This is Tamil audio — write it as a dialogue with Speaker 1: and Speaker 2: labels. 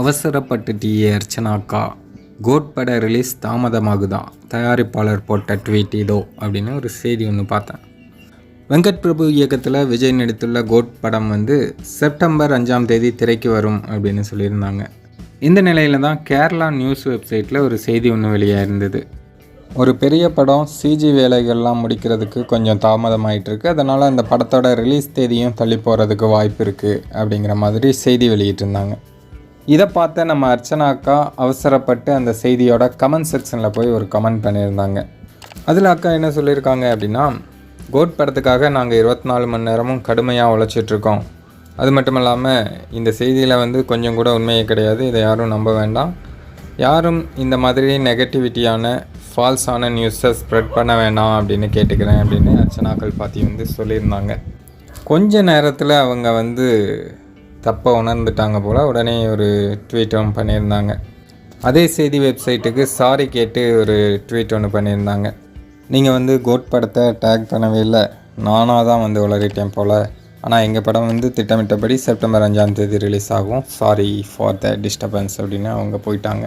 Speaker 1: அவசரப்பட்டுட்டியே அர்ச்சனாக்கா, கோட் பட ரிலீஸ் தாமதமாகுதா, தயாரிப்பாளர் போட்ட ட்வீட் இதோ அப்படின்னு ஒரு செய்தி ஒன்று பார்த்தேன். வெங்கட் பிரபு இயக்கத்தில் விஜய் நடித்துள்ள கோட் படம் செப்டம்பர் 5ஆம் தேதி திரைக்கு வரும் அப்படின்னு சொல்லியிருந்தாங்க. இந்த நிலையில் தான் கேரளா நியூஸ் வெப்சைட்டில் ஒரு செய்தி ஒன்று வெளியாக இருந்தது. ஒரு பெரிய படம் சிஜி வேலைகள்லாம் முடிக்கிறதுக்கு கொஞ்சம் தாமதமாயிட்டிருக்கு, அதனால் அந்த படத்தோட ரிலீஸ் தேதியும் தள்ளி போகிறதுக்கு வாய்ப்பு இருக்குது அப்படிங்கிற மாதிரி செய்தி வெளியிட்டிருந்தாங்க. இதை பார்த்த நம்ம அர்ச்சனாக்கா அவசரப்பட்டு அந்த செய்தியோட கமெண்ட் செக்ஷனில் போய் ஒரு கமெண்ட் பண்ணியிருந்தாங்க. அதில் அக்கா என்ன சொல்லியிருக்காங்க அப்படின்னா, கோட் படத்துக்காக நாங்கள் 24 மணி நேரமும் கடுமையாக உழைச்சிட்ருக்கோம். அது மட்டும் இல்லாமல் இந்த செய்தியில் கொஞ்சம் கூட உண்மையே கிடையாது, இதை யாரும் நம்ப வேண்டாம். யாரும் இந்த மாதிரி நெகட்டிவிட்டியான ஃபால்ஸான நியூஸை ஸ்ப்ரெட் பண்ண வேண்டாம் அப்படின்னு கேட்டுக்கிறேன் அப்படின்னு அர்ச்சனாக்கள் பாத்தி சொல்லியிருந்தாங்க. கொஞ்ச நேரத்தில் அவங்க தப்பை உணர்ந்துட்டாங்க போல், உடனே ஒரு ட்வீட்டும் பண்ணியிருந்தாங்க. அதே செய்தி வெப்சைட்டுக்கு சாரி கேட்டு ஒரு ட்வீட் ஒன்று பண்ணியிருந்தாங்க. நீங்கள் கோட் படத்தை டேக் பண்ணவே இல்லை, நானாக தான் உளறிட்டேன் போல். ஆனால் எங்கள் படம் திட்டமிட்டபடி செப்டம்பர் 5ஆம் தேதி ரிலீஸ் ஆகும். சாரி ஃபார் த டிஸ்டர்பன்ஸ் அப்படின்னு அவங்க போயிட்டாங்க.